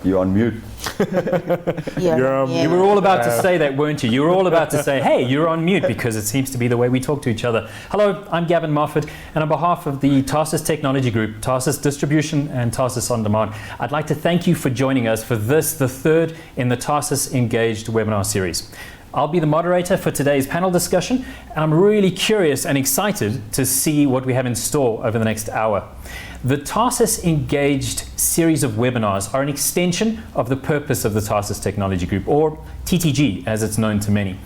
You're on mute. You were all about to say that, weren't you? You were all about to say, hey, you're on mute, because it seems to be the way we talk to each other. Hello, I'm Gavin Moffat, and on behalf of the Tarsus Technology Group, Tarsus Distribution and Tarsus On Demand, I'd like to thank you for joining us for this, the third in the Tarsus Engaged webinar series. I'll be the moderator for today's panel discussion, and I'm really curious and excited to see what we have in store over the next hour. The Tarsus Engaged series of webinars are an extension of the purpose of the Tarsus Technology Group, or TTG as it's known to many.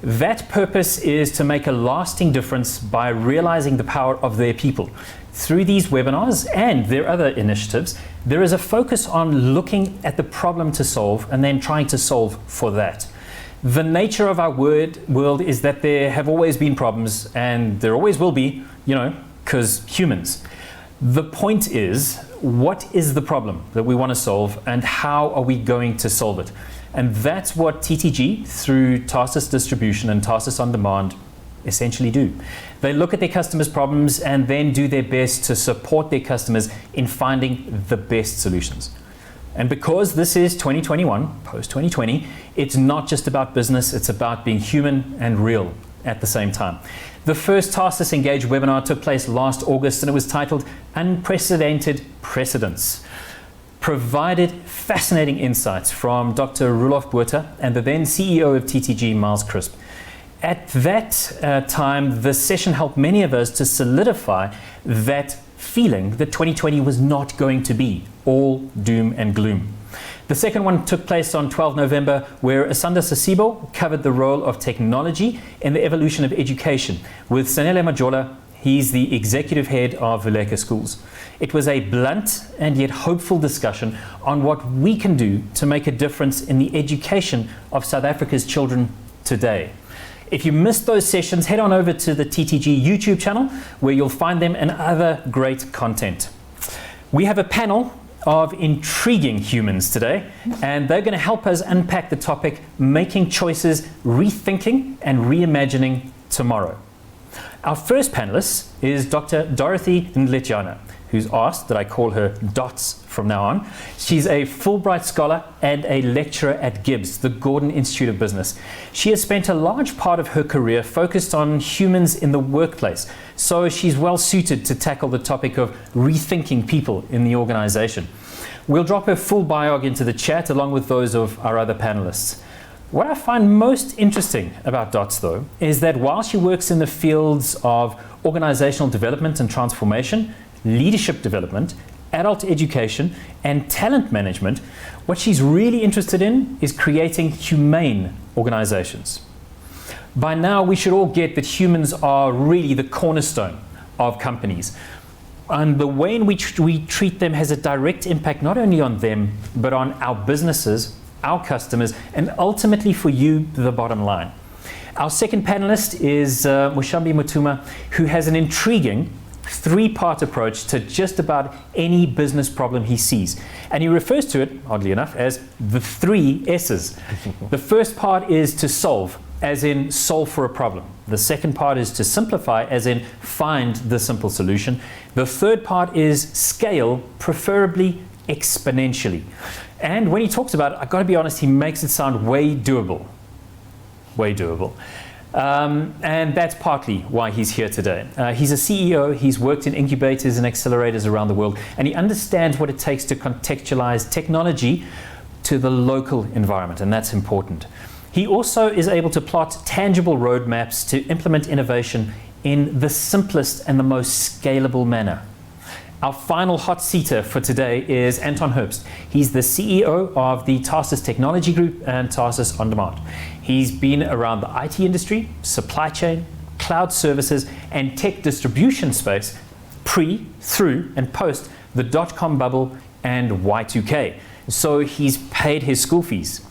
That purpose is to make a lasting difference by realizing the power of their people. Through these webinars and their other initiatives, there is a focus on looking at the problem to solve and then trying to solve for that. The nature of our world is that there have always been problems, and there always will be, because humans. The point is, what is the problem that we want to solve, and how are we going to solve it? And that's what TTG, through Tarsus Distribution and Tarsus On Demand, essentially do. They look at their customers' problems and then do their best to support their customers in finding the best solutions. And because this is 2021, post-2020, it's not just about business, it's about being human and real at the same time. The first Tarsus Engage webinar took place last August, and it was titled Unprecedented Precedents. Provided fascinating insights from Dr. Roelof Botha and the then CEO of TTG, Miles Crisp. At that time, the session helped many of us to solidify that feeling that 2020 was not going to be all doom and gloom. The second one took place on 12 November, where Asanda Sasibo covered the role of technology in the evolution of education with Sanele Majola. He's the executive head of Vuleka Schools. It was a blunt and yet hopeful discussion on what we can do to make a difference in the education of South Africa's children today. If you missed those sessions, head on over to the TTG YouTube channel, where you'll find them and other great content. We have a panel of intriguing humans today, and they're going to help us unpack the topic, making choices, rethinking and reimagining tomorrow. Our first panelist is Dr. Dorothy Legiana, who's asked that I call her Dots from now on. She's a Fulbright scholar and a lecturer at GIBS, the Gordon Institute of Business. She has spent a large part of her career focused on humans in the workplace, so she's well suited to tackle the topic of rethinking people in the organization. We'll drop her full biog into the chat along with those of our other panelists. What I find most interesting about Dots, though, is that while she works in the fields of organizational development and transformation, leadership development, adult education, and talent management, what she's really interested in is creating humane organizations. By now, we should all get that humans are really the cornerstone of companies. And the way in which we treat them has a direct impact not only on them, but on our businesses, our customers, and ultimately for you, the bottom line. Our second panelist is Mushambi Mutuma, who has an intriguing three-part approach to just about any business problem he sees. And he refers to it, oddly enough, as the 3 S's. The first part is to solve, as in solve for a problem. The second part is to simplify, as in find the simple solution. The third part is scale, preferably exponentially. And when he talks about it, I've got to be honest, he makes it sound way doable. Way doable. And that's partly why he's here today. He's a CEO, he's worked in incubators and accelerators around the world, and he understands what it takes to contextualize technology to the local environment, and that's important. He also is able to plot tangible roadmaps to implement innovation in the simplest and the most scalable manner. Our final hot seater for today is Anton Herbst. He's the CEO of the Tarsus Technology Group and Tarsus On Demand. He's been around the IT industry, supply chain, cloud services, and tech distribution space pre, through, and post the dot-com bubble and Y2K. So he's paid his school fees.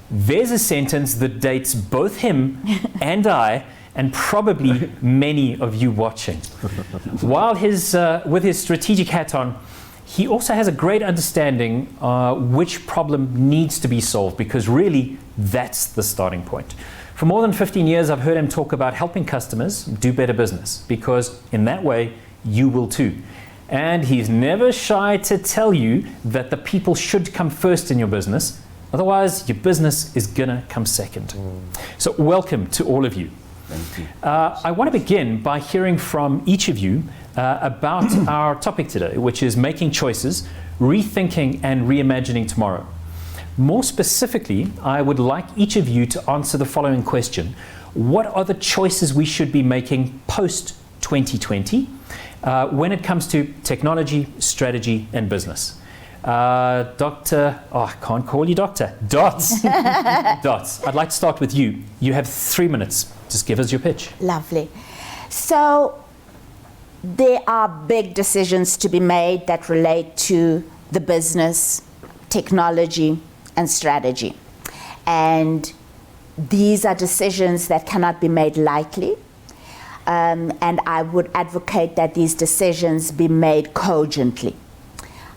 There's a sentence that dates both him and I, and probably many of you watching. While with his strategic hat on, he also has a great understanding which problem needs to be solved, because really that's the starting point. For more than 15 years, I've heard him talk about helping customers do better business, because in that way, you will too. And he's never shy to tell you that the people should come first in your business. Otherwise, your business is going to come second. So welcome to all of you. Thank you. I want to begin by hearing from each of you about our topic today, which is making choices, rethinking and reimagining tomorrow. More specifically, I would like each of you to answer the following question. What are the choices we should be making post-2020 when it comes to technology, strategy and business? Dr. Oh, I can't call you Doctor. Dots. Dots. I'd like to start with you. You have 3 minutes. Just give us your pitch. Lovely. So there are big decisions to be made that relate to the business, technology, and strategy. And these are decisions that cannot be made lightly. And I would advocate that these decisions be made cogently.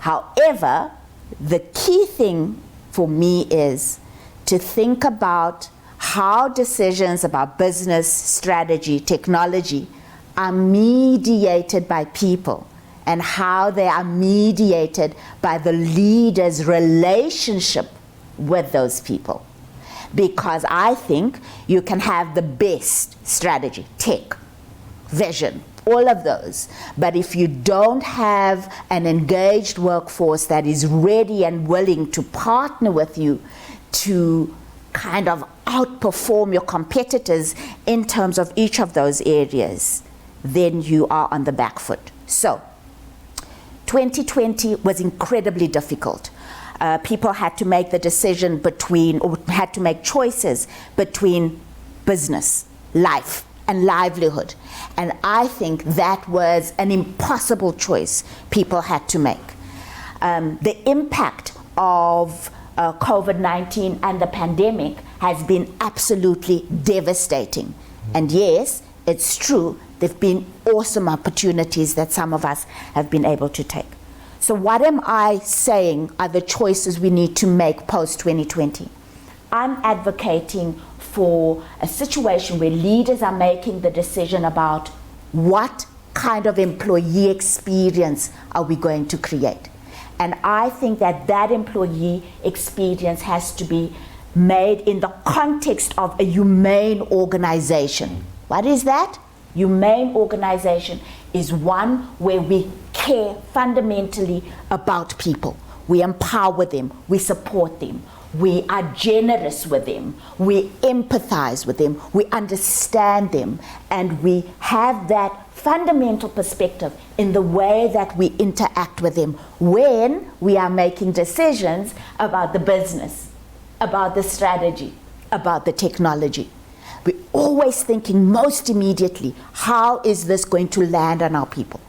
However, the key thing for me is to think about how decisions about business, strategy, technology are mediated by people and how they are mediated by the leader's relationship with those people. Because I think you can have the best strategy, tech, vision, all of those. But if you don't have an engaged workforce that is ready and willing to partner with you to kind of outperform your competitors in terms of each of those areas, then you are on the back foot. So 2020 was incredibly difficult. People had to make the decision between, or had to make choices between business, life, and livelihood. And I think that was an impossible choice people had to make. The impact of COVID-19 and the pandemic has been absolutely devastating. And yes, it's true, there have been awesome opportunities that some of us have been able to take. So what am I saying are the choices we need to make post-2020? I'm advocating for a situation where leaders are making the decision about what kind of employee experience are we going to create. And I think that that employee experience has to be made in the context of a humane organization. What is that? Humane organization is one where we care fundamentally about people. We empower them, we support them, we are generous with them, we empathize with them, we understand them, and we have that fundamental perspective in the way that we interact with them when we are making decisions about the business, about the strategy, about the technology. We're always thinking most immediately, how is this going to land on our people?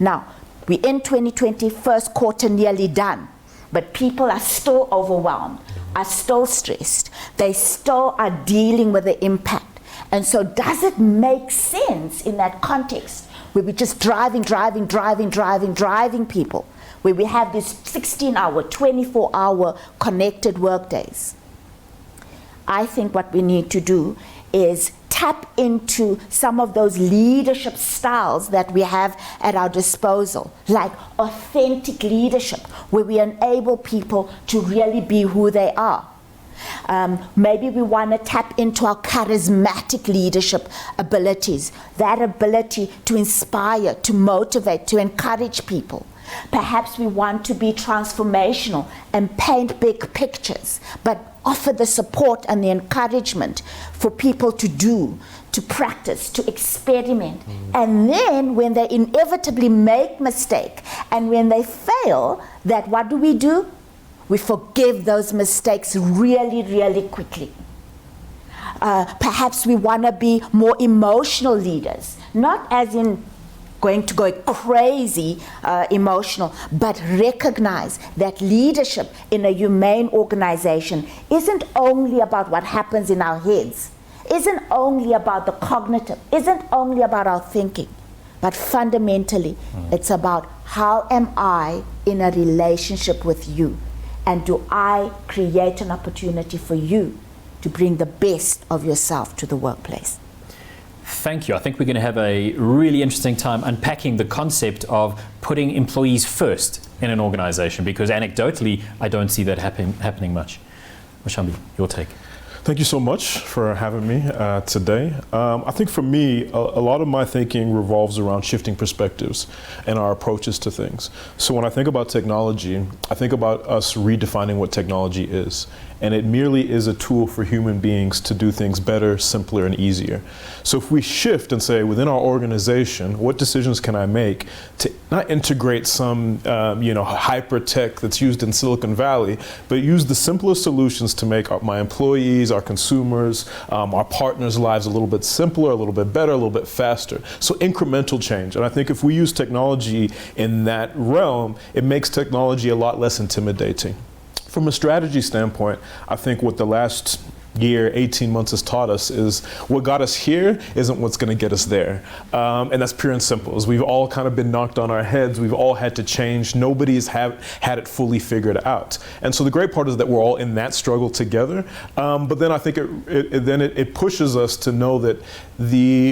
Now, we're in 2020, first quarter nearly done, but people are still overwhelmed, are still stressed. They still are dealing with the impact. And so does it make sense in that context where we're just driving people, where we have these 16-hour, 24-hour connected workdays? I think what we need to do is tap into some of those leadership styles that we have at our disposal, like authentic leadership, where we enable people to really be who they are. Maybe we want to tap into our charismatic leadership abilities, that ability to inspire, to motivate, to encourage people. Perhaps we want to be transformational and paint big pictures, but offer the support and the encouragement for people to do, to practice, to experiment. And then when they inevitably make mistake and when they fail, that what do? We forgive those mistakes really, really quickly. Perhaps we want to be more emotional leaders, not as in going to go crazy emotional, but recognize that leadership in a humane organization isn't only about what happens in our heads, isn't only about the cognitive, isn't only about our thinking, but fundamentally it's about how am I in a relationship with you, and do I create an opportunity for you to bring the best of yourself to the workplace? Thank you. I think we're going to have a really interesting time unpacking the concept of putting employees first in an organization, because anecdotally, I don't see that happening much. Mashambi, your take. Thank you so much for having me today. I think for me, a lot of my thinking revolves around shifting perspectives and our approaches to things. So when I think about technology, I think about us redefining what technology is. And it merely is a tool for human beings to do things better, simpler, and easier. So if we shift and say, within our organization, what decisions can I make to not integrate some hyper tech that's used in Silicon Valley, but use the simplest solutions to make my employees, our consumers, our partners' lives a little bit simpler, a little bit better, a little bit faster. So incremental change. And I think if we use technology in that realm, it makes technology a lot less intimidating. From a strategy standpoint, I think what the last year, 18 months has taught us is what got us here isn't what's going to get us there. And that's pure and simple. As we've all kind of been knocked on our heads, we've all had to change. Nobody's had it fully figured out. And so the great part is that we're all in that struggle together. But then I think it pushes us to know that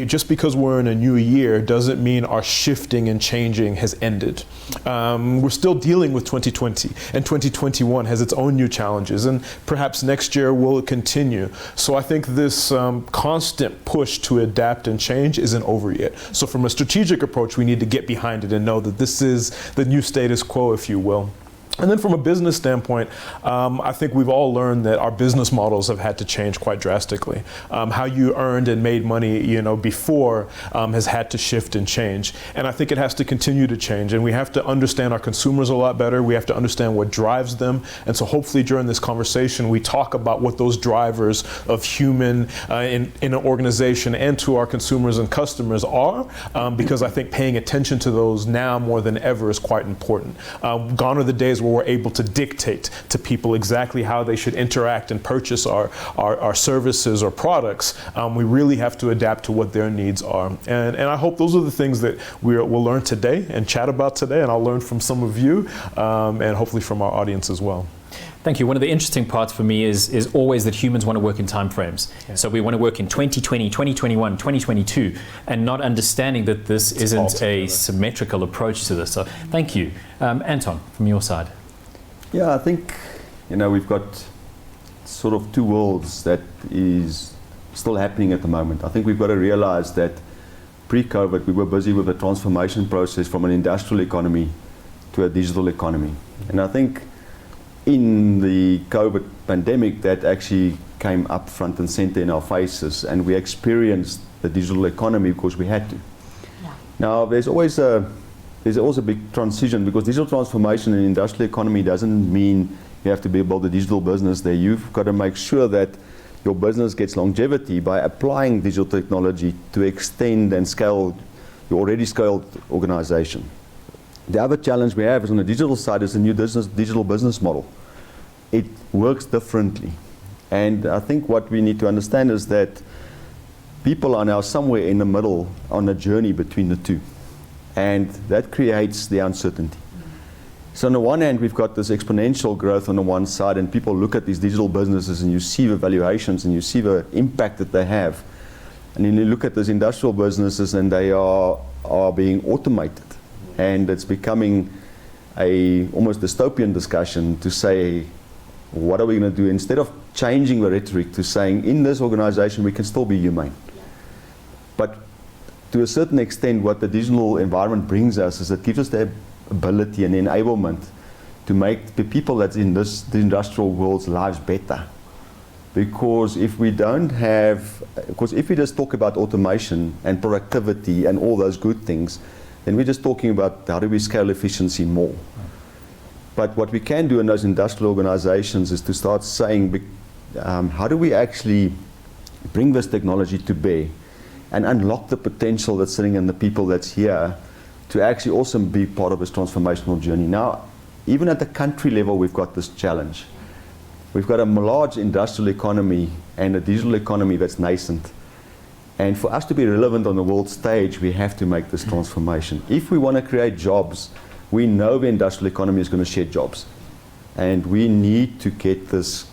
just because we're in a new year doesn't mean our shifting and changing has ended. We're still dealing with 2020, and 2021 has its own new challenges, and perhaps next year will continue. So I think this constant push to adapt and change isn't over yet. So from a strategic approach, we need to get behind it and know that this is the new status quo, if you will. And then from a business standpoint, I think we've all learned that our business models have had to change quite drastically. How you earned and made money, before has had to shift and change. And I think it has to continue to change. And we have to understand our consumers a lot better. We have to understand what drives them. And so hopefully during this conversation, we talk about what those drivers of human in an organization and to our consumers and customers are, because I think paying attention to those now more than ever is quite important. Gone are the days where we're able to dictate to people exactly how they should interact and purchase our services or products. We really have to adapt to what their needs are. And I hope those are the things that we'll learn today and chat about today, and I'll learn from some of you and hopefully from our audience as well. Thank you. One of the interesting parts for me is always that humans want to work in time frames. Yeah. So we want to work in 2020, 2021, 2022, and not understanding that this isn't a symmetrical approach to this. So thank you. Anton, from your side. Yeah, I think, we've got sort of two worlds that is still happening at the moment. I think we've got to realize that pre-COVID, we were busy with the transformation process from an industrial economy to a digital economy. And I think in the COVID pandemic, that actually came up front and center in our faces, and we experienced the digital economy because we had to. Yeah. Now, there's always a big transition, because digital transformation in the industrial economy doesn't mean you have to build a digital business there. You've got to make sure that your business gets longevity by applying digital technology to extend and scale your already scaled organization. The other challenge we have is on the digital side is the new digital business model. It works differently. And I think what we need to understand is that people are now somewhere in the middle on a journey between the two. And that creates the uncertainty. So on the one hand, we've got this exponential growth on the one side, and people look at these digital businesses and you see the valuations and you see the impact that they have. And then you look at these industrial businesses and they are being automated. And it's becoming almost dystopian discussion to say, what are we going to do? Instead of changing the rhetoric to saying, in this organization, we can still be humane. But to a certain extent, what the digital environment brings us is it gives us the ability and enablement to make the people that's in the industrial world's lives better. Because if we just talk about automation and productivity and all those good things, then we're just talking about how do we scale efficiency more. But what we can do in those industrial organizations is to start saying, how do we actually bring this technology to bear and unlock the potential that's sitting in the people that's here to actually also be part of this transformational journey. Now, even at the country level, we've got this challenge. We've got a large industrial economy and a digital economy that's nascent. And for us to be relevant on the world stage, we have to make this transformation. If we want to create jobs, we know the industrial economy is going to share jobs. And we need to get this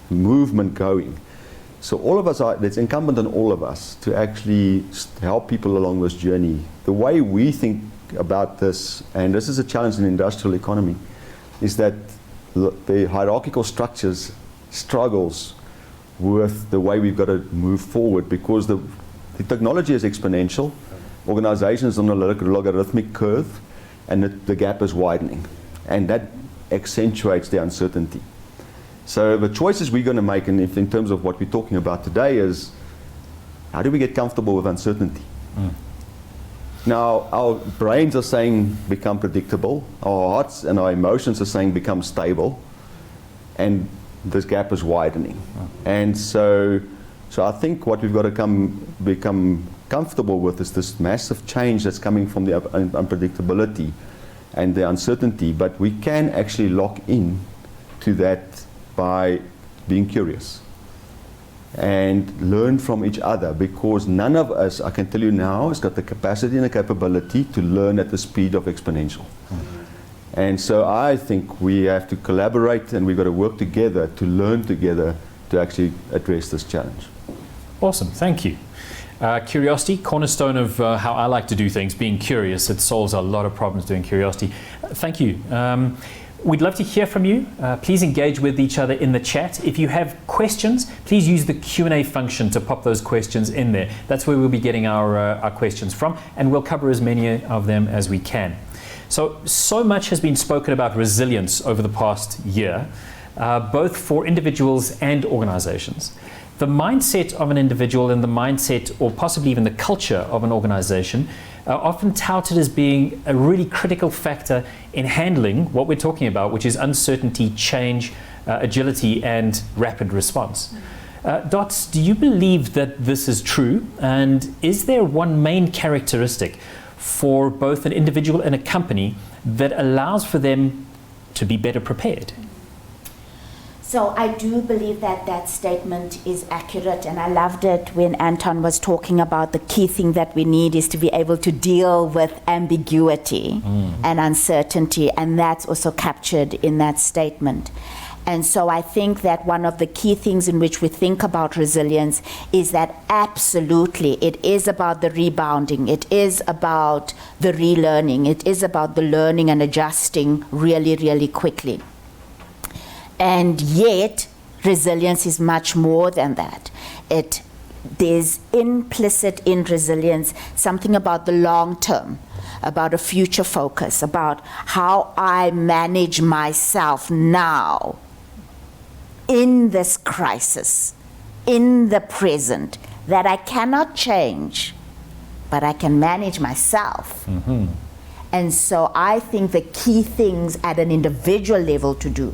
movement going. So all of us it's incumbent on all of us to actually help people along this journey. The way we think about this, and this is a challenge in the industrial economy, is that the hierarchical structures struggles with the way we've got to move forward, because the technology is exponential, organizations on a logarithmic curve, and the gap is widening, and that accentuates the uncertainty. So the choices we're going to make, and if in terms of what we're talking about today, is how do we get comfortable with uncertainty? Now, our brains are saying become predictable, our hearts and our emotions are saying become stable, and this gap is widening. And so I think what we've got to become comfortable with is this massive change that's coming from the unpredictability and the uncertainty, but we can actually lock in to that by being curious and learn from each other, because none of us, I can tell you now, has got the capacity and the capability to learn at the speed of exponential. And so I think we have to collaborate, and we've got to work together to learn together to actually address this challenge. Awesome, thank you. Curiosity, cornerstone of how I like to do things, being curious. It solves a lot of problems doing curiosity. Thank you. We'd love to hear from you. Please engage with each other in the chat. If you have questions, please use the Q&A function to pop those questions in there. That's where we'll be getting our questions from, and we'll cover as many of them as we can. So much has been spoken about resilience over the past year, both for individuals and organizations. The mindset of an individual and the mindset, or possibly even the culture of an organization, are often touted as being a really critical factor in handling what we're talking about, which is uncertainty, change, agility, and rapid response. Dots, do you believe that this is true? And is there one main characteristic for both an individual and a company that allows for them to be better prepared? So I do believe that that statement is accurate, and I loved it when Anton was talking about the key thing that we need is to be able to deal with ambiguity and uncertainty, and that's also captured in that statement. And so I think that one of the key things in which we think about resilience is that absolutely it is about the rebounding, it is about the relearning, it is about the learning and adjusting really, really quickly. And yet, resilience is much more than that. There's implicit in resilience something about the long term, about a future focus, about how I manage myself now in this crisis, in the present, that I cannot change, but I can manage myself. And so I think the key things at an individual level to do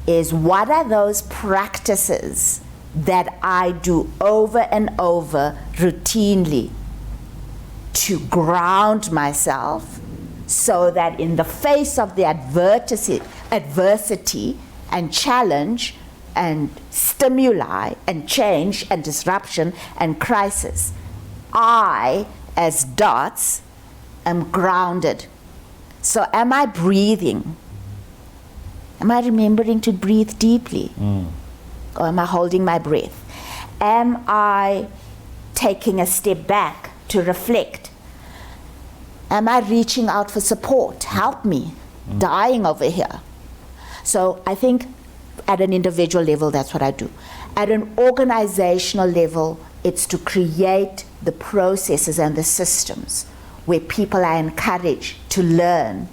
is, what are those practices that I do over and over routinely to ground myself so that in the face of the adversity and challenge and stimuli and change and disruption and crisis, I, as Dots, am grounded. So am I breathing? Am I remembering to breathe deeply? Or am I holding my breath? Am I taking a step back to reflect? Am I reaching out for support? Help me, dying over here. So I think at an individual level, that's what I do. At an organizational level, it's to create the processes and the systems where people are encouraged to learn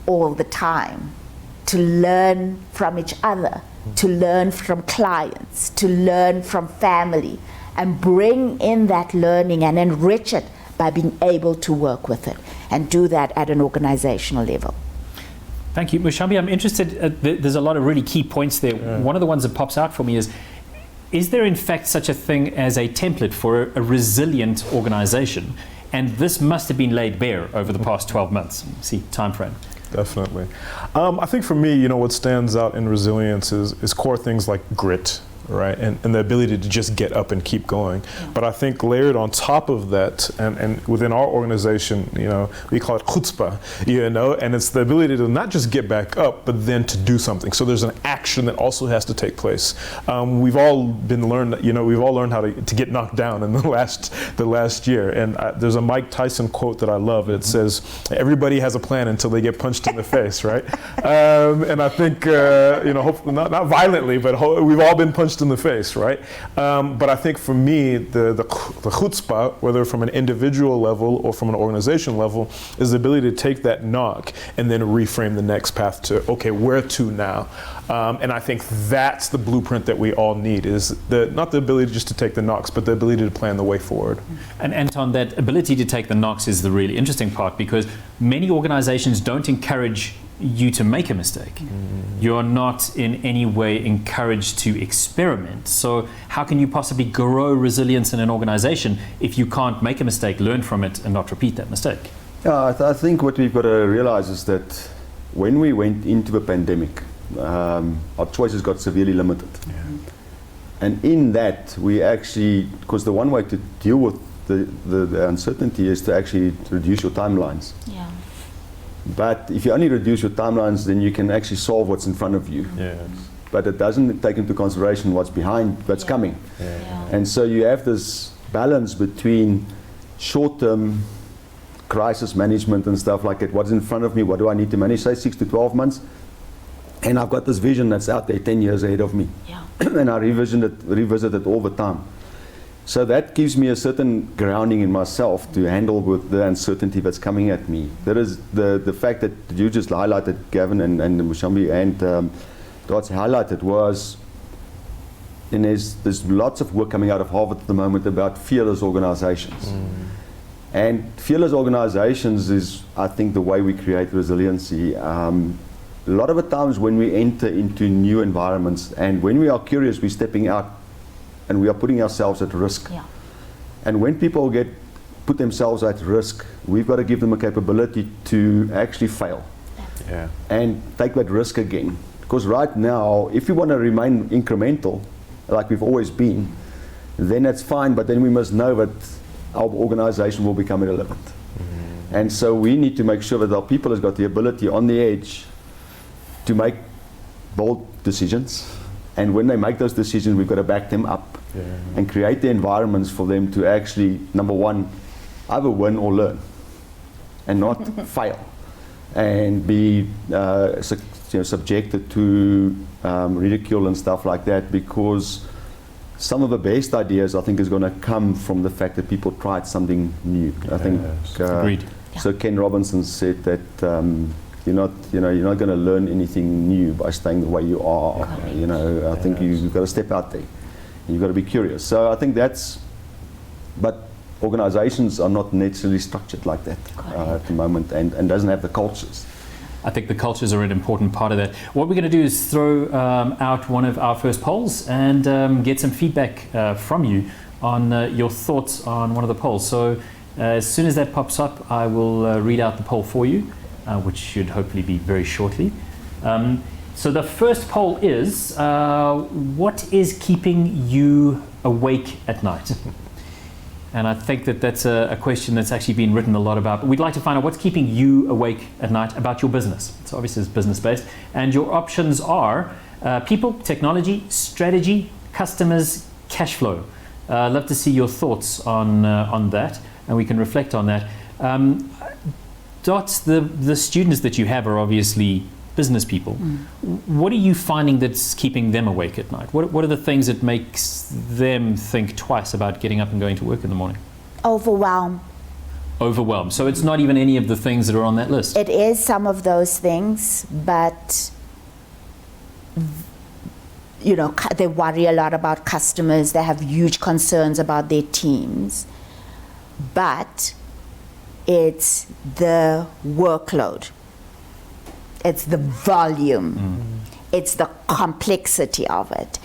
all the time, to learn from each other, to learn from clients, to learn from family, and bring in that learning and enrich it by being able to work with it, and do that at an organizational level. Thank you. Mushambi, I'm interested, there's a lot of really key points there. One of the ones that pops out for me is there in fact such a thing as a template for a resilient organization? And this must have been laid bare over the past 12 months. See, time frame. Definitely. I think for me, what stands out in resilience is core things like grit, right? And the ability to just get up and keep going. But I think layered on top of that, and within our organization, we call it chutzpah, and it's the ability to not just get back up, but then to do something. So there's an action that also has to take place. We've all learned how to get knocked down in the last year. And there's a Mike Tyson quote that I love. It says, "Everybody has a plan until they get punched in the face," right? And I think, hopefully not violently, but we've all been punched in the face, right? But I think for me, the chutzpah, whether from an individual level or from an organization level, is the ability to take that knock and then reframe the next path to, okay, where to now? And I think that's the blueprint that we all need, is not the ability just to take the knocks, but the ability to plan the way forward. And Anton, that ability to take the knocks is the really interesting part, because many organizations don't encourage you to make a mistake. You're not in any way encouraged to experiment. So how can you possibly grow resilience in an organization if you can't make a mistake, learn from it, and not repeat that mistake? Yeah, I think what we've got to realize is that when we went into the pandemic, our choices got severely limited. And in that, we actually, because the one way to deal with the uncertainty is to actually reduce your timelines. Yeah. But if you only reduce your timelines, then you can actually solve what's in front of you. Yes. But it doesn't take into consideration what's behind, what's coming. Yeah. And so you have this balance between short-term crisis management and stuff like that. What's in front of me? What do I need to manage? Say 6 to 12 months. And I've got this vision that's out there 10 years ahead of me. Yeah. And I revisit it all the time. So that gives me a certain grounding in myself to handle with the uncertainty that's coming at me. There is the fact that you just highlighted, Gavin and Mushambi and Dots highlighted, was, and there's lots of work coming out of Harvard at the moment about fearless organizations. And fearless organizations is, I think, the way we create resiliency. A lot of the times when we enter into new environments and when we are curious, we're stepping out and we are putting ourselves at risk. Yeah. And when people put themselves at risk, we've got to give them a capability to actually fail and take that risk again. Because right now, if we want to remain incremental, like we've always been, then that's fine, but then we must know that our organization will become irrelevant. And so we need to make sure that our people has got the ability on the edge to make bold decisions, and when they make those decisions, we've got to back them up and create the environments for them to actually, number one, either win or learn, and not fail, and be subjected to ridicule and stuff like that, because some of the best ideas, I think, is going to come from the fact that people tried something new. I think Agreed. So Ken Robinson said that you're not going to learn anything new by staying the way you are. I think you've got to step out there. You've got to be curious. So I think but organizations are not necessarily structured like that at the moment, and doesn't have the cultures. I think the cultures are an important part of that. What we're going to do is throw out one of our first polls and get some feedback from you on your thoughts on one of the polls. So as soon as that pops up, I will read out the poll for you, which should hopefully be very shortly. So the first poll is, what is keeping you awake at night? And I think that's a question that's actually been written a lot about. But we'd like to find out what's keeping you awake at night about your business. So obviously it's business-based. And your options are people, technology, strategy, customers, cash flow. I'd love to see your thoughts on that, and we can reflect on that. Dots, the students that you have are obviously business people. What are you finding that's keeping them awake at night? What are the things that makes them think twice about getting up and going to work in the morning? Overwhelm. So it's not even any of the things that are on that list? It is some of those things, but they worry a lot about customers. They have huge concerns about their teams. But it's the workload. It's the volume. It's the complexity of it.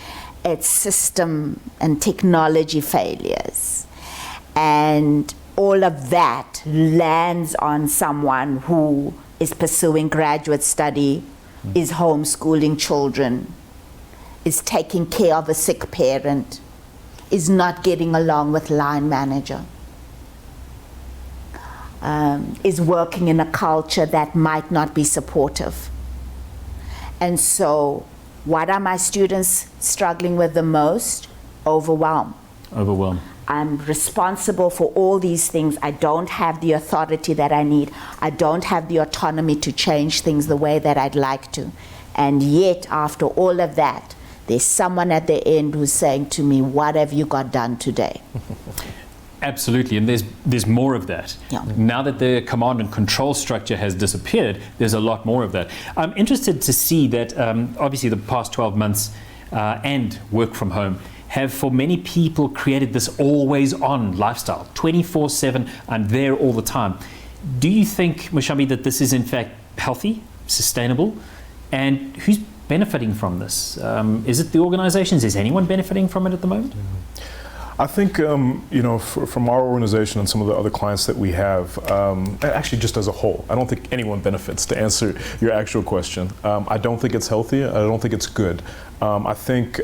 It's system and technology failures. And all of that lands on someone who is pursuing graduate study, is homeschooling children, is taking care of a sick parent, is not getting along with line manager, is working in a culture that might not be supportive. And so what are my students struggling with the most? Overwhelm. Overwhelm. I'm responsible for all these things. I don't have the authority that I need. I don't have the autonomy to change things the way that I'd like to. And yet, after all of that, there's someone at the end who's saying to me, what have you got done today? Absolutely, and there's more of that. Yeah. Now that the command and control structure has disappeared, there's a lot more of that. I'm interested to see that obviously the past 12 months and work from home have for many people created this always on lifestyle, 24/7, I'm there all the time. Do you think, Mushambi, that this is in fact healthy, sustainable, and who's benefiting from this? Is it the organizations? Is anyone benefiting from it at the moment? I think, from our organization and some of the other clients that we have, actually just as a whole, I don't think anyone benefits, to answer your actual question. I don't think it's healthy. I don't think it's good. I think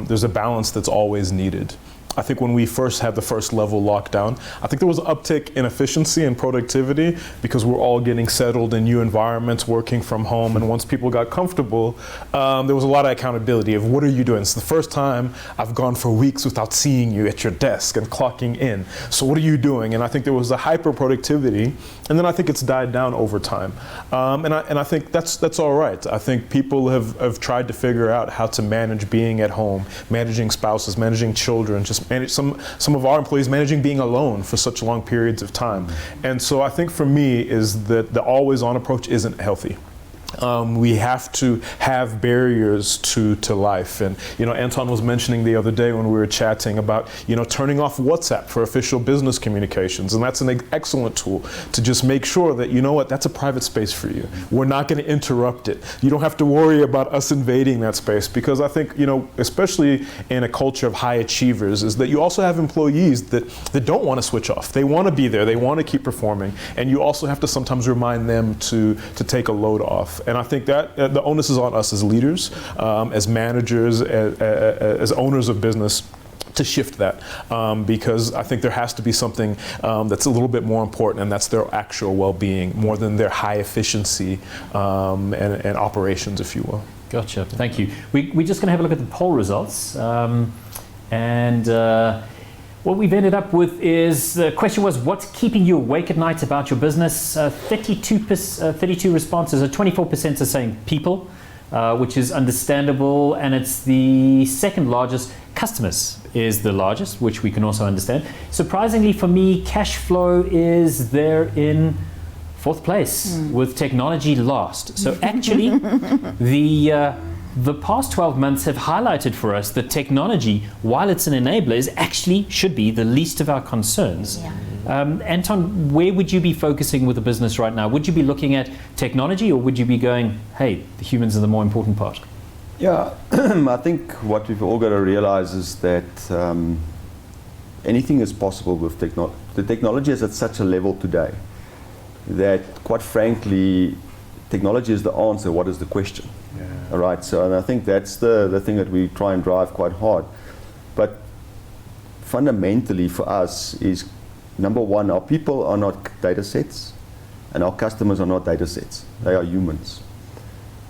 there's a balance that's always needed. I think when we first had the first level lockdown, I think there was an uptick in efficiency and productivity because we're all getting settled in new environments, working from home. And once people got comfortable, there was a lot of accountability of what are you doing? It's the first time I've gone for weeks without seeing you at your desk and clocking in. So what are you doing? And I think there was a hyper productivity. And then I think it's died down over time. And I think that's all right. I think people have tried to figure out how to manage being at home, managing spouses, managing children, just manage some of our employees managing being alone for such long periods of time. And so I think for me is that the always on approach isn't healthy. We have to have barriers to life. And, Anton was mentioning the other day when we were chatting about, turning off WhatsApp for official business communications. And that's an excellent tool to just make sure that, that's a private space for you. We're not going to interrupt it. You don't have to worry about us invading that space, because I think, especially in a culture of high achievers, is that you also have employees that don't want to switch off. They want to be there. They want to keep performing. And you also have to sometimes remind them to take a load off. And I think that the onus is on us as leaders, as managers, as owners of business, to shift that, because I think there has to be something that's a little bit more important, and that's their actual well-being, more than their high efficiency and operations, if you will. Gotcha. Thank you. We're just going to have a look at the poll results. What we've ended up with is, the question was, what's keeping you awake at night about your business? 32 responses, 24% are saying people, which is understandable, and it's the second largest. Customers is the largest, which we can also understand. Surprisingly for me, cash flow is there in fourth place, with technology last. So actually, the past 12 months have highlighted for us that technology, while it's an enabler, should be the least of our concerns. Yeah. Anton, where would you be focusing with the business right now? Would you be looking at technology, or would you be going, hey, the humans are the more important part? Yeah, I think what we've all got to realize is that anything is possible with technology. The technology is at such a level today that, quite frankly, technology is the answer. What is the question? Yeah. All right. So, and I think that's the thing that we try and drive quite hard. But fundamentally for us is, number one, our people are not data sets, and our customers are not data sets. They are humans.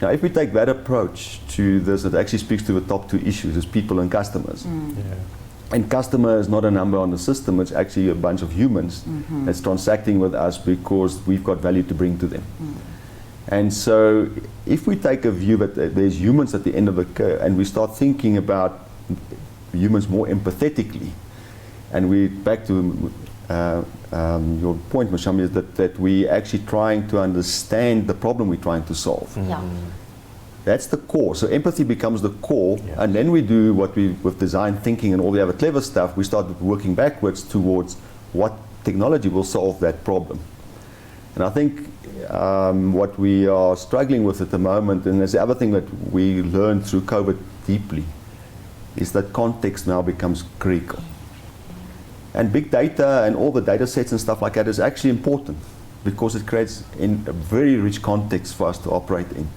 Now, if we take that approach to this, it actually speaks to the top two issues: is people and customers. Yeah. And customer is not a number on the system. It's actually a bunch of humans that's transacting with us because we've got value to bring to them. And so if we take a view that there's humans at the end of the curve, and we start thinking about humans more empathetically, and we back to your point, Mushambi, is that we actually trying to understand the problem we're trying to solve. Yeah. That's the core. So empathy becomes the core, yeah. And then we do what we, with design thinking and all the other clever stuff, we start working backwards towards what technology will solve that problem. And I think what we are struggling with at the moment, and there's the other thing that we learned through COVID deeply, is that context now becomes critical. And big data and all the data sets and stuff like that is actually important, because it creates a very rich context for us to operate in.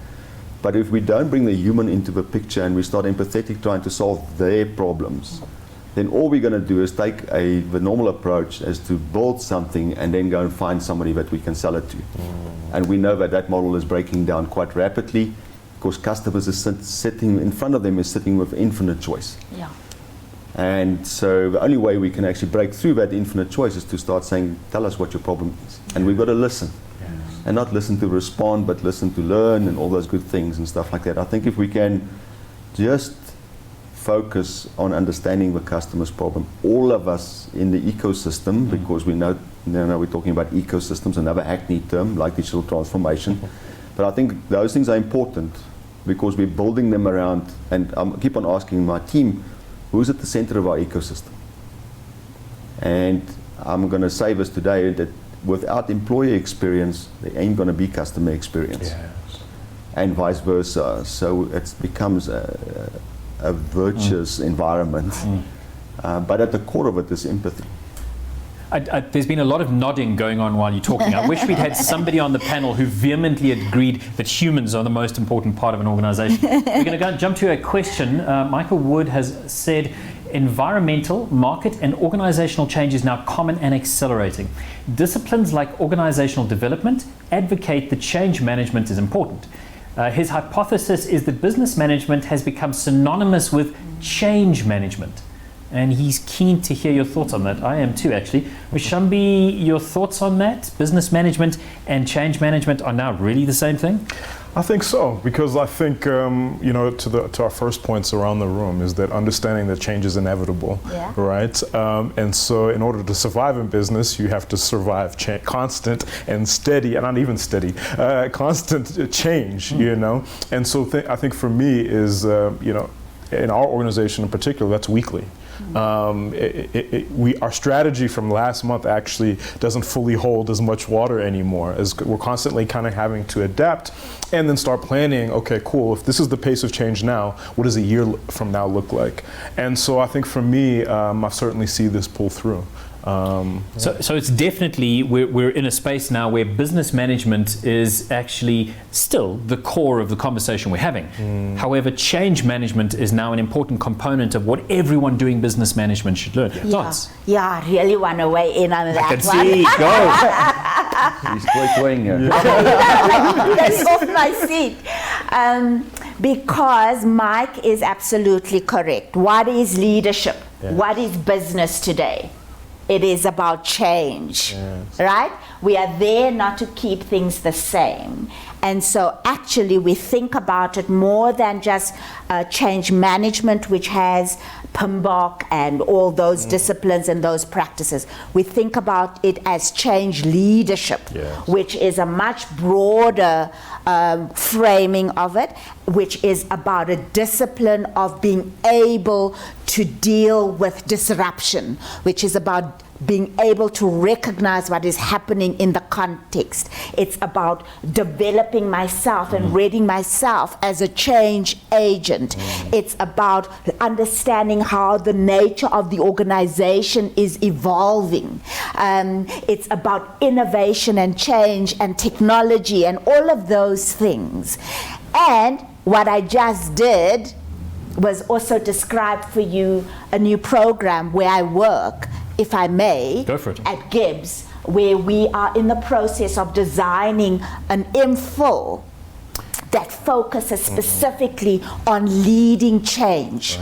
But if we don't bring the human into the picture and we start empathetic trying to solve their problems, then all we're going to do is take the normal approach as to build something and then go and find somebody that we can sell it to. And we know that that model is breaking down quite rapidly because customers are sitting in front of them is sitting with infinite choice. Yeah. And so the only way we can actually break through that infinite choice is to start saying, tell us what your problem is. And we've got to listen. And not listen to respond, but listen to learn and all those good things and stuff like that. I think if we can just focus on understanding the customer's problem, all of us in the ecosystem, because we know we're talking about ecosystems, another hackneyed term like digital transformation, but I think those things are important because we're building them around, and I keep on asking my team, who's at the center of our ecosystem? And I'm going to say this today, that without employee experience, there ain't going to be customer experience. Yes. And vice versa. So it becomes a virtuous environment. But at the core of it is empathy. There's been a lot of nodding going on while you're talking. I wish we'd had somebody on the panel who vehemently agreed that humans are the most important part of an organization. We're going to jump to a question. Michael Wood has said, environmental, market and organizational change is now common and accelerating. Disciplines like organizational development advocate that change management is important. His hypothesis is that business management has become synonymous with change management. And he's keen to hear your thoughts on that. I am too, actually. Shambi, your thoughts on that? Business management and change management are now really the same thing? I think so, because I think to our first points around the room is that understanding that change is inevitable, right? And so, in order to survive in business, you have to survive constant and steady, and not even steady, constant change, And so, I think for me is in our organization in particular, that's weekly. Our strategy from last month actually doesn't fully hold as much water anymore, as we're constantly kind of having to adapt and then start planning, okay, cool, if this is the pace of change now, what does a year from now look like? And so I think for me, I certainly see this pull through. So it's definitely, we're in a space now where business management is actually still the core of the conversation we're having. However, change management is now an important component of what everyone doing business management should learn. I really want to weigh in on that one. See, go. He's toying here. That's off my seat. Because Mike is absolutely correct. What is leadership? What is business today? It is about change, right? We are there not to keep things the same. And so actually we think about it more than just change management, which has PMBOK and all those disciplines and those practices. We think about it as change leadership, which is a much broader framing of it, which is about a discipline of being able to deal with disruption, which is about being able to recognize what is happening in the context. It's about developing myself and readying myself as a change agent. It's about understanding how the nature of the organization is evolving. It's about innovation and change and technology and all of those things. And what I just did was also describe for you a new program where I work, if I may, go for it, at Gibbs, where we are in the process of designing an MPhil that focuses specifically on leading change.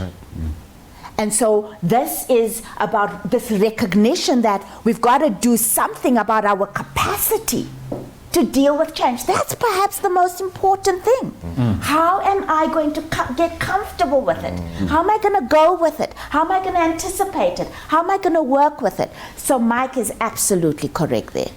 And so this is about this recognition that we've got to do something about our capacity to deal with change. That's perhaps the most important thing. How am I going to get comfortable with it? How am I going to go with it? How am I going to anticipate it? How am I going to work with it? So Mike is absolutely correct there.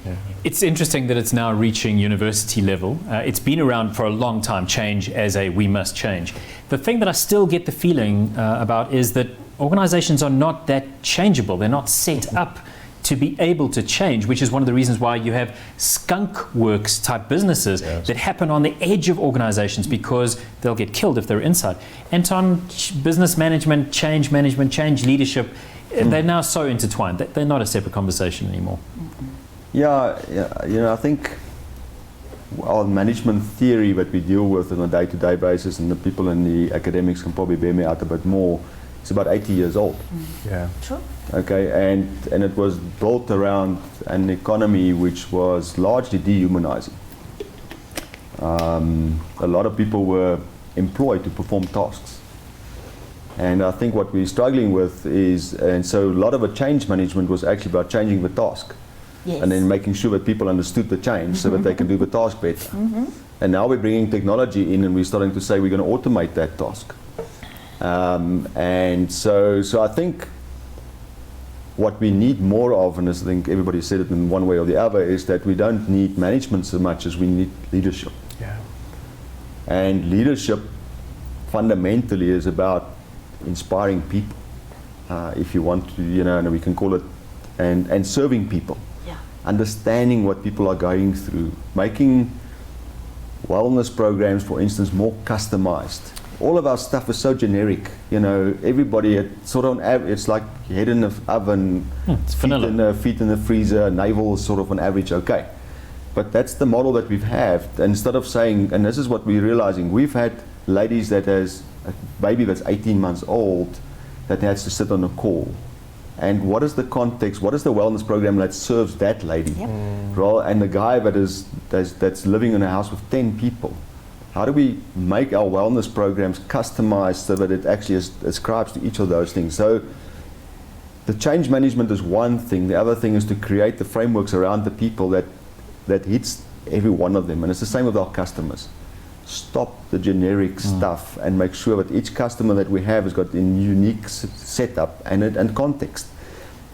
It's interesting that it's now reaching university level. It's been around for a long time, change as a we must change. The thing that I still get the feeling about is that organizations are not that changeable. They're not set up to be able to change, which is one of the reasons why you have skunk works type businesses that happen on the edge of organizations because they'll get killed if they're inside. Anton, business management, change leadership, they're now so intertwined that they're not a separate conversation anymore. I think our management theory that we deal with on a day-to-day basis, and the people in the academics can probably bear me out a bit more, it's about 80 years old. Yeah. True. Okay, and it was built around an economy which was largely dehumanizing. A lot of people were employed to perform tasks. And I think what we're struggling with is, and so a lot of the change management was actually about changing the task. Yes. And then making sure that people understood the change so that they can do the task better. And now we're bringing technology in and we're starting to say we're going to automate that task. And so I think what we need more of, and I think everybody said it in one way or the other, is that we don't need management so much as we need leadership. Yeah. And leadership fundamentally is about inspiring people, if you want to, and we can call it, and serving people. Yeah. Understanding what people are going through, making wellness programs, for instance, more customized. All of our stuff is so generic, everybody, it's like head in the oven, It's vanilla. feet in the freezer, navel is sort of on average okay. But that's the model that we've had. Instead of saying, and this is what we're realizing, we've had ladies that has a baby that's 18 months old that has to sit on a call. And what is the context, what is the wellness program that serves that lady? Yep. And the guy that's living in a house with 10 people. How do we make our wellness programs customized so that it actually ascribes to each of those things? So the change management is one thing. The other thing is to create the frameworks around the people that hits every one of them. And it's the same with our customers. Stop the generic stuff and make sure that each customer that we have has got a unique setup and context.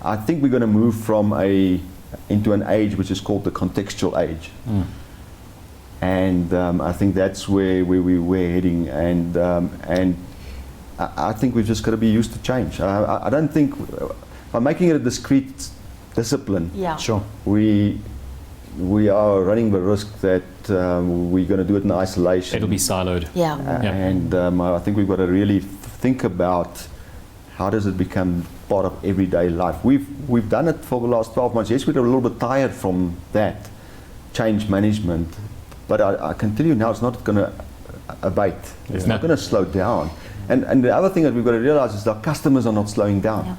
I think we're going to move into an age which is called the contextual age. And I think that's where we're heading, and I think we've just got to be used to change. I don't think, by making it a discrete discipline, Yeah. Sure. we are running the risk that we're going to do it in isolation. It'll be siloed. Yeah. And I think we've got to really think about how does it become part of everyday life. We've done it for the last 12 months. Yes, we're a little bit tired from that change management, but I can tell you now it's not going to abate. It's not going to slow down. And the other thing that we've got to realize is our customers are not slowing down. Yeah.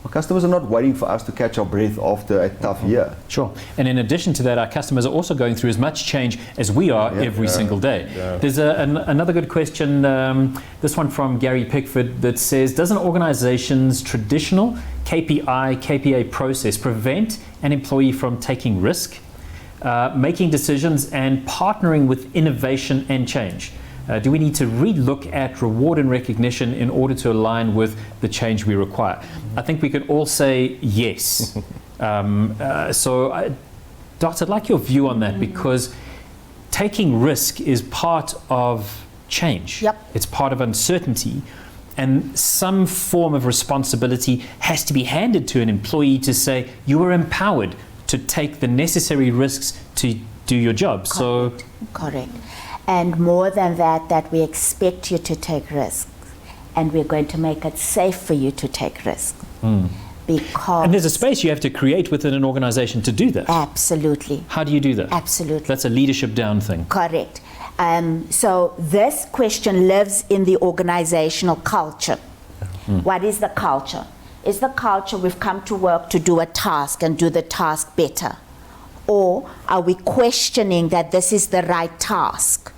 Our customers are not waiting for us to catch our breath after a tough year. Sure. And in addition to that, our customers are also going through as much change as we are every single day. Yeah. There's another good question, this one from Gary Pickford, that says, does an organization's traditional KPA process prevent an employee from taking risk, making decisions, and partnering with innovation and change? Do we need to re-look at reward and recognition in order to align with the change we require? I think we can all say yes. So, Doctor, I'd like your view on that, because taking risk is part of change. Yep. It's part of uncertainty, and some form of responsibility has to be handed to an employee to say, you are empowered to take the necessary risks to do your job. Correct. And more than that we expect you to take risks, and we're going to make it safe for you to take risks. Because And there's a space you have to create within an organization to do that. absolutely, How do you do that? absolutely. That's a leadership down thing. Correct. So this question lives in the organizational culture. What is the culture? Is the culture we've come to work to do a task and do the task better? Or are we questioning that this is the right task?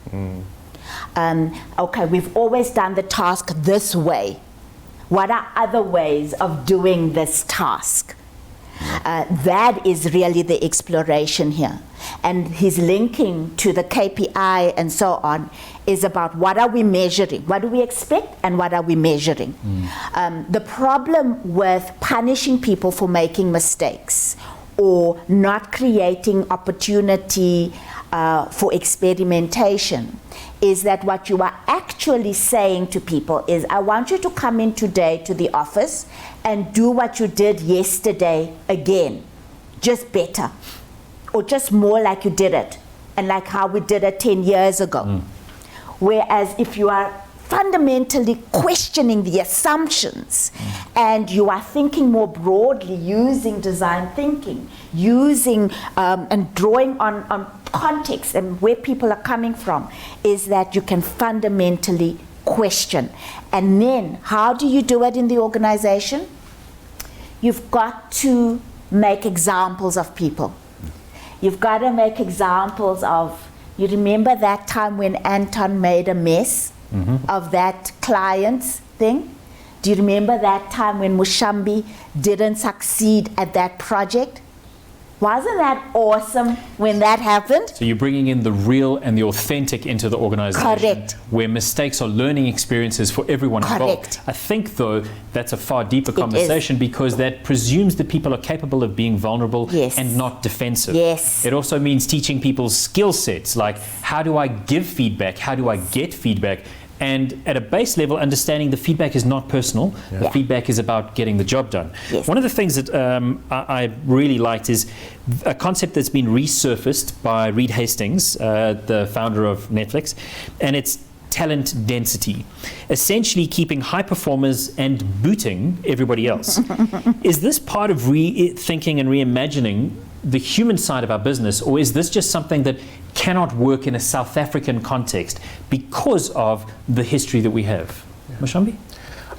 Okay, we've always done the task this way. What are other ways of doing this task? That is really the exploration here. And his linking to the KPI and so on is about what are we measuring? What do we expect and what are we measuring? The problem with punishing people for making mistakes or not creating opportunity for experimentation is that what you are actually saying to people is, I want you to come in today to the office and do what you did yesterday again, just better, or just more like you did it, and like how we did it 10 years ago. Whereas if you are fundamentally questioning the assumptions and you are thinking more broadly using design thinking, using and drawing on context and where people are coming from is that you can fundamentally question. And then, how do you do it in the organization? You've got to make examples of people. You've got to make examples of, you remember that time when Anton made a mess of that client's thing? Do you remember that time when Mushambi didn't succeed at that project? Wasn't that awesome when that happened? So you're bringing in the real and the authentic into the organization. Correct. Where mistakes are learning experiences for everyone involved. Correct. I think, though, that's a far deeper conversation because that presumes that people are capable of being vulnerable Yes. and not defensive. Yes. It also means teaching people skill sets, like how do I give feedback? How do I get feedback? And at a base level, understanding the feedback is not personal. The feedback is about getting the job done. Yes. One of the things that I really liked is a concept that's been resurfaced by Reed Hastings, the founder of Netflix, and it's talent density, essentially keeping high performers and booting everybody else. Is this part of rethinking and reimagining the human side of our business, or is this just something that cannot work in a South African context because of the history that we have? Mushambi?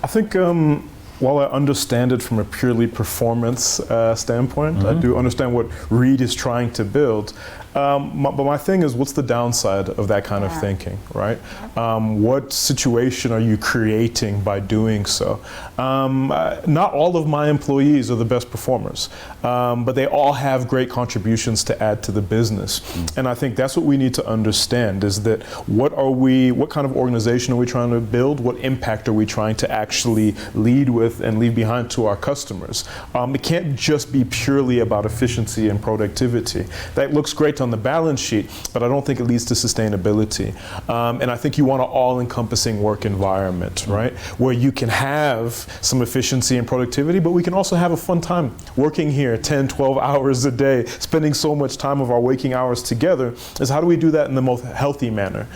I think while I understand it from a purely performance standpoint, I do understand what Reed is trying to build. But my thing is, what's the downside of that kind of thinking, right? What situation are you creating by doing so? Not all of my employees are the best performers, but they all have great contributions to add to the business. And I think that's what we need to understand, is that what kind of organization are we trying to build? What impact are we trying to actually lead with and leave behind to our customers? It can't just be purely about efficiency and productivity. That looks great on the balance sheet, but I don't think it leads to sustainability. And I think you want an all-encompassing work environment, right? Where you can have some efficiency and productivity, but we can also have a fun time working here 10, 12 hours a day, spending so much time of our waking hours together. Is how do we do that in the most healthy manner?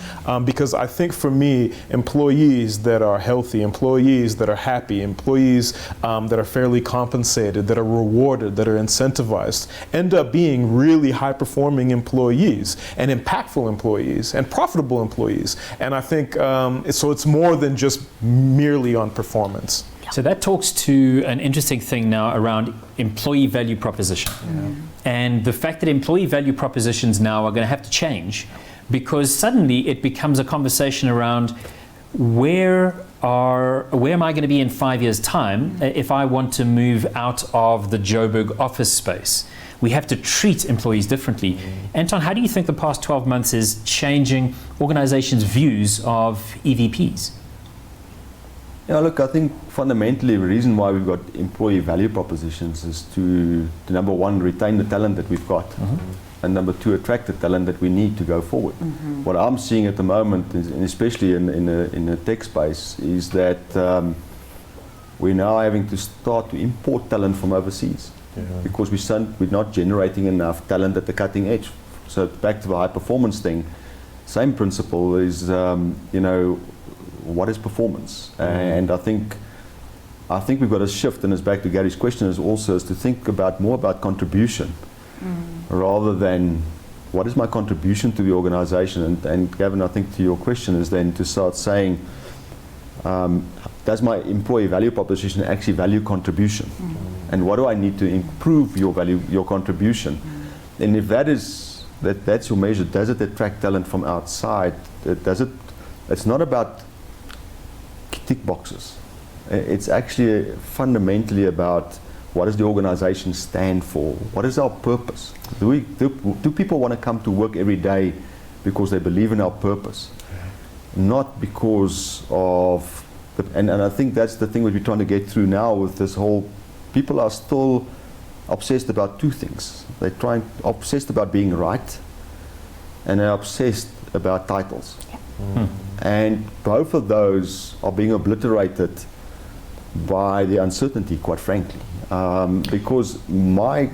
Because I think for me, employees that are healthy, employees that are happy, employees that are fairly compensated, that are rewarded, that are incentivized, end up being really high-performing employees and impactful employees and profitable employees. And I think so it's more than just merely on performance. So that talks to an interesting thing now around employee value proposition. And the fact that employee value propositions now are going to have to change, because suddenly it becomes a conversation around where am I going to be in 5 years' time if I want to move out of the Joburg office space? We have to treat employees differently. Anton, how do you think the past 12 months is changing organizations' views of EVPs? Yeah, look, I think fundamentally the reason why we've got employee value propositions is to number one, retain the talent that we've got, and number two, attract the talent that we need to go forward. What I'm seeing at the moment, and especially in the tech space, is that we're now having to start to import talent from overseas because we're not generating enough talent at the cutting edge. So back to the high performance thing, same principle is, what is performance? And I think we've got to shift, and it's back to Gary's question, is to think more about contribution rather than what is my contribution to the organization. And Gavin, I think to your question is then to start saying, does my employee value proposition actually value contribution? And what do I need to improve your contribution? And if that's your measure, does it attract talent from outside? It's not about tick boxes. It's actually fundamentally about what does the organization stand for? What is our purpose? Do people want to come to work every day because they believe in our purpose? Not because of and I think that's the thing that we're trying to get through now with this whole, people are still obsessed about two things. They're obsessed about being right, and they're obsessed about titles. And both of those are being obliterated by the uncertainty, quite frankly. Because my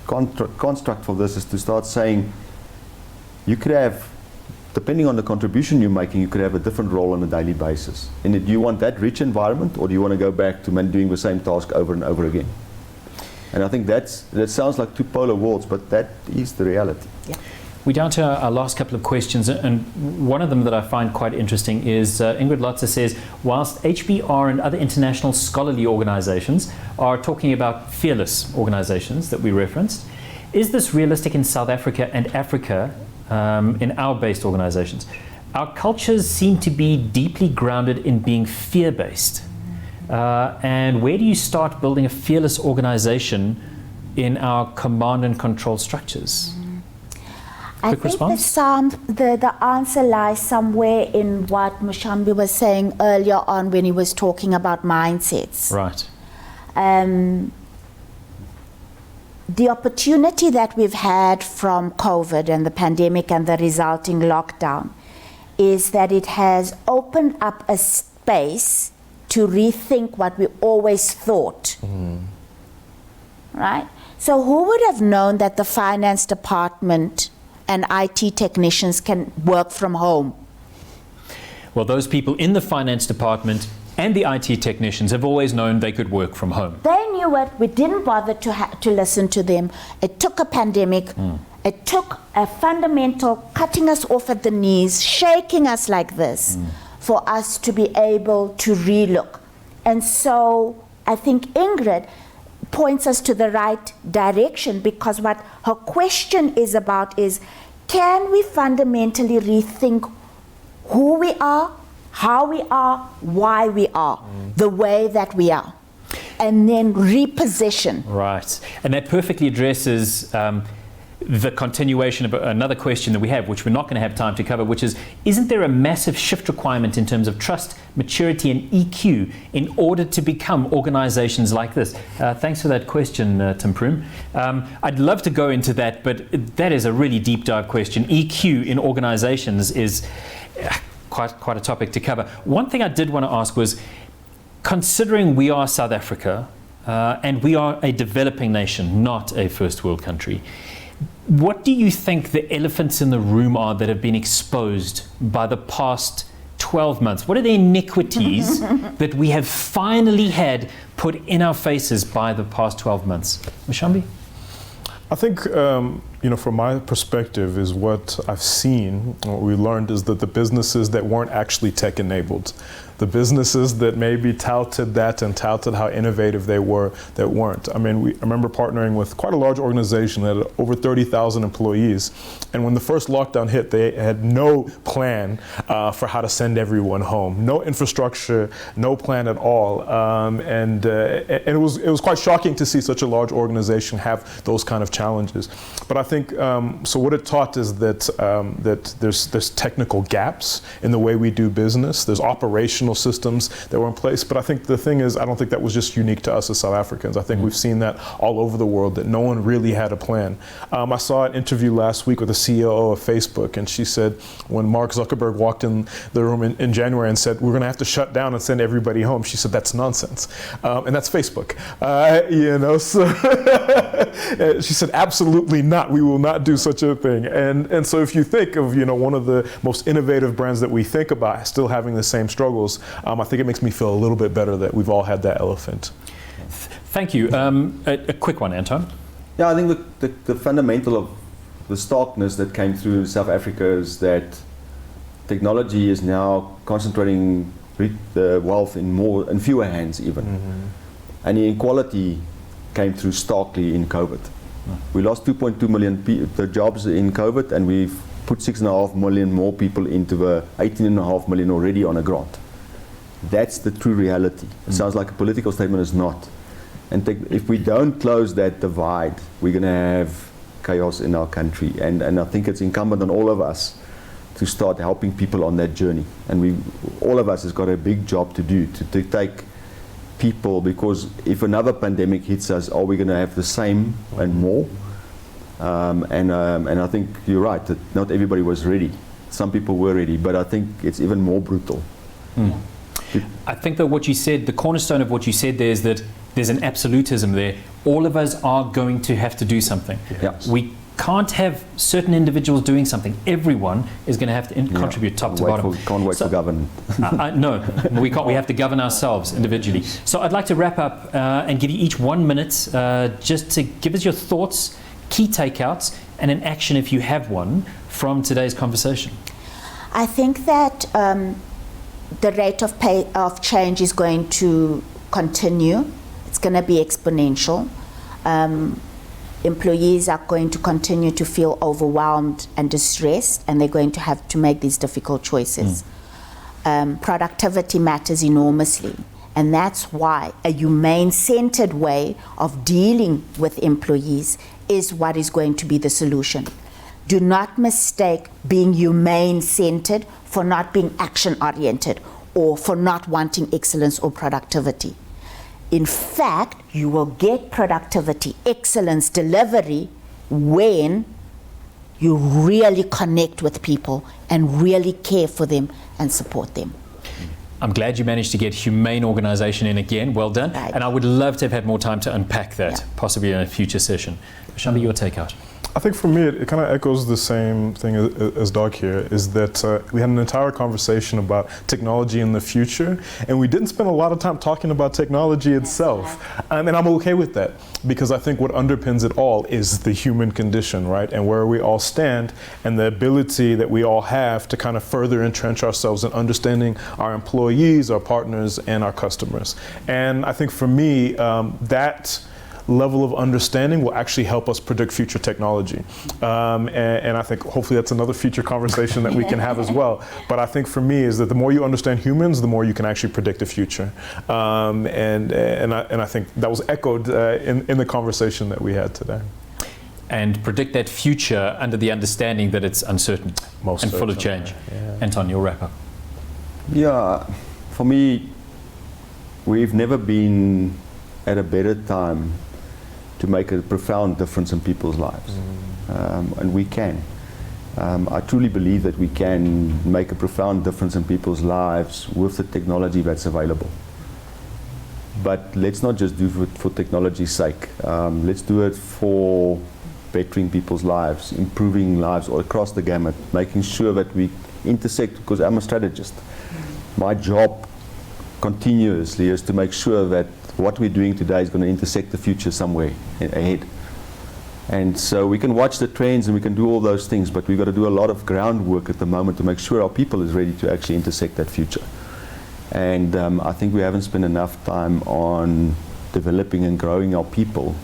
construct for this is to start saying, you could have, depending on the contribution you're making, you could have a different role on a daily basis. And do you want that rich environment, or do you want to go back to doing the same task over and over again? And I think that sounds like two polar worlds, but that is the reality. Yeah. We're down to our last couple of questions, and one of them that I find quite interesting is Ingrid Lotzer says, whilst HBR and other international scholarly organizations are talking about fearless organizations that we referenced, is this realistic in South Africa and Africa in our based organizations? Our cultures seem to be deeply grounded in being fear-based. And where do you start building a fearless organization in our command and control structures? I Quick think response? the answer lies somewhere in what Mushambi was saying earlier on when he was talking about mindsets. Right. The opportunity that we've had from COVID and the pandemic and the resulting lockdown is that it has opened up a space to rethink what we always thought. Right? So who would have known that the finance department and IT technicians can work from home? Well, those people in the finance department and the IT technicians have always known they could work from home. They knew it. We didn't bother to listen to them. It took a pandemic. It took a fundamental cutting us off at the knees, shaking us like this, for us to be able to relook. And so I think Ingrid points us to the right direction, because what her question is about is, can we fundamentally rethink who we are, how we are, why we are, the way that we are, and then reposition. Right. And that perfectly addresses the continuation of another question that we have, which we're not going to have time to cover, which is, isn't there a massive shift requirement in terms of trust, maturity, and EQ in order to become organizations like this? Thanks for that question, Tim Proom. I'd love to go into that, but that is a really deep dive question. EQ in organizations is quite a topic to cover. One thing I did want to ask was, considering we are South Africa and we are a developing nation, not a first world country, what do you think the elephants in the room are that have been exposed by the past 12 months? What are the iniquities that we have finally had put in our faces by the past 12 months? Mushambi? I think, from my perspective, is what I've seen, what we learned is that the businesses that weren't actually tech enabled, the businesses that maybe touted that and touted how innovative they were, that weren't. I mean, I remember partnering with quite a large organization that had over 30,000 employees. And when the first lockdown hit, they had no plan for how to send everyone home. No infrastructure, no plan at all. And it was quite shocking to see such a large organization have those kind of challenges. But I think, so what it taught is that there's technical gaps in the way we do business. There's operational systems that were in place. But I think the thing is, I don't think that was just unique to us as South Africans. I think we've seen that all over the world, that no one really had a plan. I saw an interview last week with the CEO of Facebook, and she said when Mark Zuckerberg walked in the room in January and said, we're going to have to shut down and send everybody home, she said, that's nonsense. And that's Facebook. So she said, absolutely not. We will not do such a thing. And so if you think of, one of the most innovative brands that we think about still having the same struggles, I think it makes me feel a little bit better that we've all had that elephant. Thank you. A quick one, Anton. Yeah, I think the fundamental of the starkness that came through South Africa is that technology is now concentrating the wealth in fewer hands even. And the inequality came through starkly in COVID. We lost 2.2 million the jobs in COVID, and we've put 6.5 million more people into the 18.5 million already on a grant. That's the true reality. It sounds like a political statement, it's not. And if we don't close that divide, we're going to have chaos in our country. And I think it's incumbent on all of us to start helping people on that journey. And all of us has got a big job to do, to take people, because if another pandemic hits us, are we going to have the same and more? And I think you're right, that not everybody was ready. Some people were ready, but I think it's even more brutal. I think that what you said, the cornerstone of what you said there, is that there's an absolutism there. All of us are going to have to do something. Yes. We can't have certain individuals doing something. Everyone is going to have to contribute top to bottom. Can't wait for govern. No, we can't. We have to govern ourselves individually. So I'd like to wrap up and give you each 1 minute just to give us your thoughts, key takeouts, and an action if you have one from today's conversation. I think that the rate of change is going to continue. It's going to be exponential. Employees are going to continue to feel overwhelmed and distressed, and they're going to have to make these difficult choices. Productivity matters enormously, and that's why a humane-centered way of dealing with employees is what is going to be the solution. Do not mistake being humane-centered for not being action-oriented or for not wanting excellence or productivity. In fact, you will get productivity, excellence, delivery when you really connect with people and really care for them and support them. I'm glad you managed to get humane organisation in again. Well done. Right. And I would love to have had more time to unpack that, possibly in a future session. Shambi, your takeout. I think for me, it kind of echoes the same thing as Doug here, is that we had an entire conversation about technology in the future, and we didn't spend a lot of time talking about technology itself. And I'm okay with that, because I think what underpins it all is the human condition, right? And where we all stand, and the ability that we all have to kind of further entrench ourselves in understanding our employees, our partners, and our customers. And I think for me, that level of understanding will actually help us predict future technology. And I think hopefully that's another future conversation that we can have as well. But I think for me is that the more you understand humans, the more you can actually predict the future. And I think that was echoed in the conversation that we had today. And predict that future under the understanding that it's uncertain and full of change. Yeah. Anton, you'll wrap up. Yeah, for me, we've never been at a better time to make a profound difference in people's lives. And we can. I truly believe that we can make a profound difference in people's lives with the technology that's available. But let's not just do it for technology's sake. Let's do it for bettering people's lives, improving lives all across the gamut, making sure that we intersect, because I'm a strategist. My job continuously is to make sure that what we're doing today is going to intersect the future somewhere ahead. And so we can watch the trends and we can do all those things, but we've got to do a lot of groundwork at the moment to make sure our people is ready to actually intersect that future. And I think we haven't spent enough time on developing and growing our people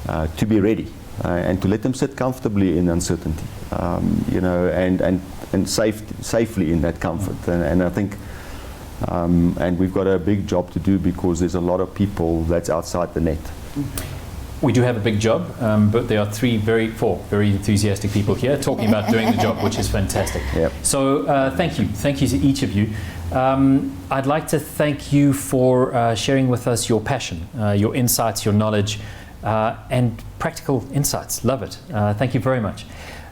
to be ready and to let them sit comfortably in uncertainty, and safely in that comfort. And I think and we've got a big job to do, because there's a lot of people that's outside the net. We do have a big job, but there are four very enthusiastic people here talking about doing the job, which is fantastic. Yep. So thank you to each of you. I'd like to thank you for sharing with us your passion, your insights, your knowledge, and practical insights. Love it. Thank you very much.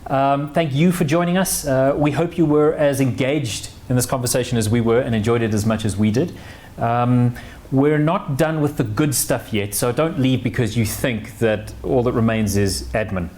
Thank you for joining us. We hope you were as engaged in this conversation as we were and enjoyed it as much as we did. We're not done with the good stuff yet, so don't leave because you think that all that remains is admin.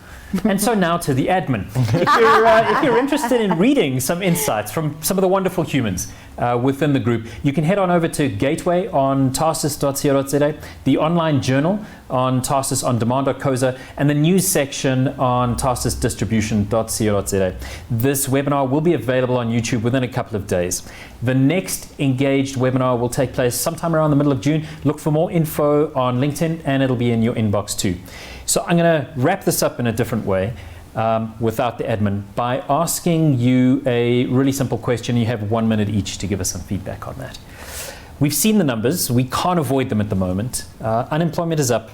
And so now to the admin. If you're interested in reading some insights from some of the wonderful humans within the group, you can head on over to Gateway on tarsus.co.za, the online journal on tarsusondemand.co.za, and the news section on tarsusdistribution.co.za. This webinar will be available on YouTube within a couple of days. The next Engaged webinar will take place sometime around the middle of June. Look for more info on LinkedIn, and it'll be in your inbox too. So I'm going to wrap this up in a different way without the admin by asking you a really simple question. You have 1 minute each to give us some feedback on that. We've seen the numbers. We can't avoid them at the moment. Unemployment is up.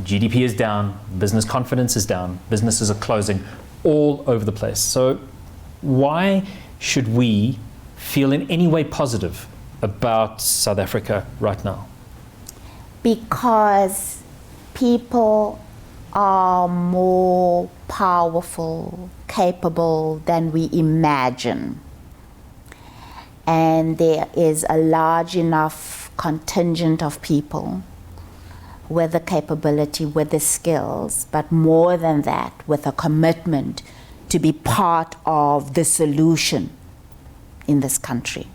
GDP is down. Business confidence is down. Businesses are closing all over the place. So why should we feel in any way positive about South Africa right now? Because people are more powerful, capable than we imagine. And there is a large enough contingent of people with the capability, with the skills, but more than that, with a commitment to be part of the solution in this country.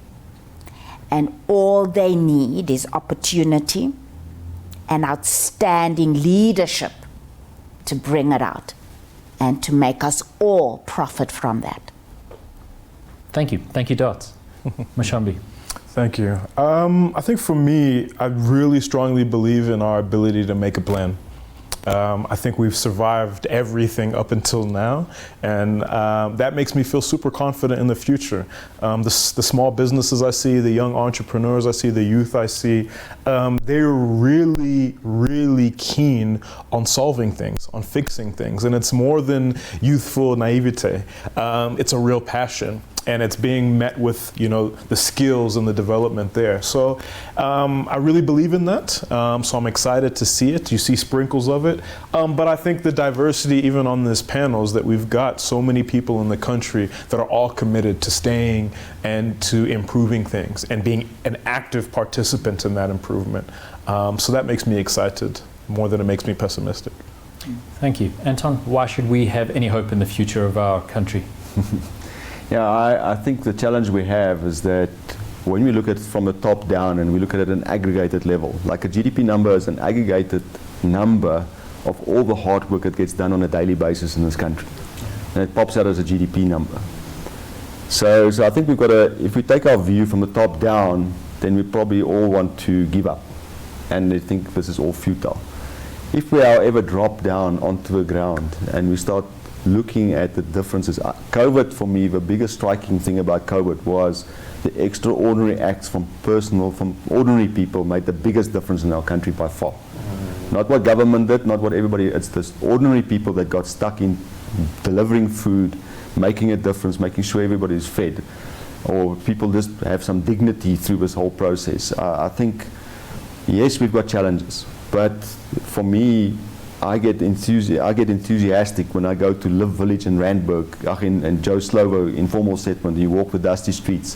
And all they need is opportunity and outstanding leadership to bring it out and to make us all profit from that. Thank you. Thank you, Dots. Mashambi. Thank you. I think for me, I really strongly believe in our ability to make a plan. I think we've survived everything up until now, and that makes me feel super confident in the future. The small businesses I see, the young entrepreneurs I see, the youth I see, they're really, really keen on solving things, on fixing things, and it's more than youthful naivete. It's a real passion. And it's being met with, the skills and the development there. So I really believe in that. So I'm excited to see it. You see sprinkles of it. But I think the diversity, even on this panel, is that we've got so many people in the country that are all committed to staying and to improving things and being an active participant in that improvement. So that makes me excited more than it makes me pessimistic. Thank you. Anton, why should we have any hope in the future of our country? Yeah, I think the challenge we have is that when we look at it from the top down and we look at it at an aggregated level, like a GDP number is an aggregated number of all the hard work that gets done on a daily basis in this country. And it pops out as a GDP number. So I think we've got to, if we take our view from the top down, then we probably all want to give up. And they think this is all futile. If we, however, drop down onto the ground and we start looking at the differences. COVID, for me, the biggest striking thing about COVID was the extraordinary acts from ordinary people made the biggest difference in our country by far. Not what government did, not what everybody, it's the ordinary people that got stuck in delivering food, making a difference, making sure everybody is fed, or people just have some dignity through this whole process. I think, yes, we've got challenges, but for me, I get enthusiastic when I go to Live Village in Randburg, and Joe Slovo informal settlement. You walk the dusty streets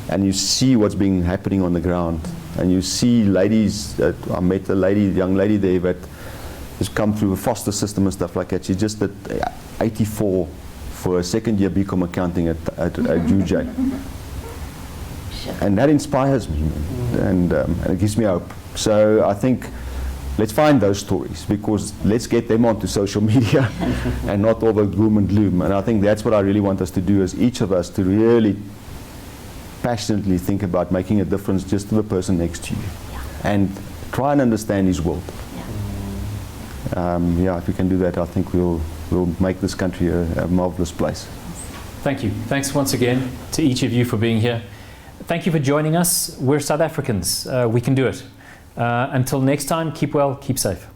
and you see what's happening on the ground, and you see ladies. I met a young lady there that has come through a foster system and stuff like that. She just did 84 for a second year BCom accounting at UJ. And that inspires me, and it gives me hope. So I think, let's find those stories, because let's get them onto social media and not all the gloom and gloom. And I think that's what I really want us to do, as each of us to really passionately think about making a difference just to the person next to you, and try and understand his world. If we can do that, I think we'll make this country a marvelous place. Thank you. Thanks once again to each of you for being here. Thank you for joining us. We're South Africans. We can do it. Until next time, keep well, keep safe.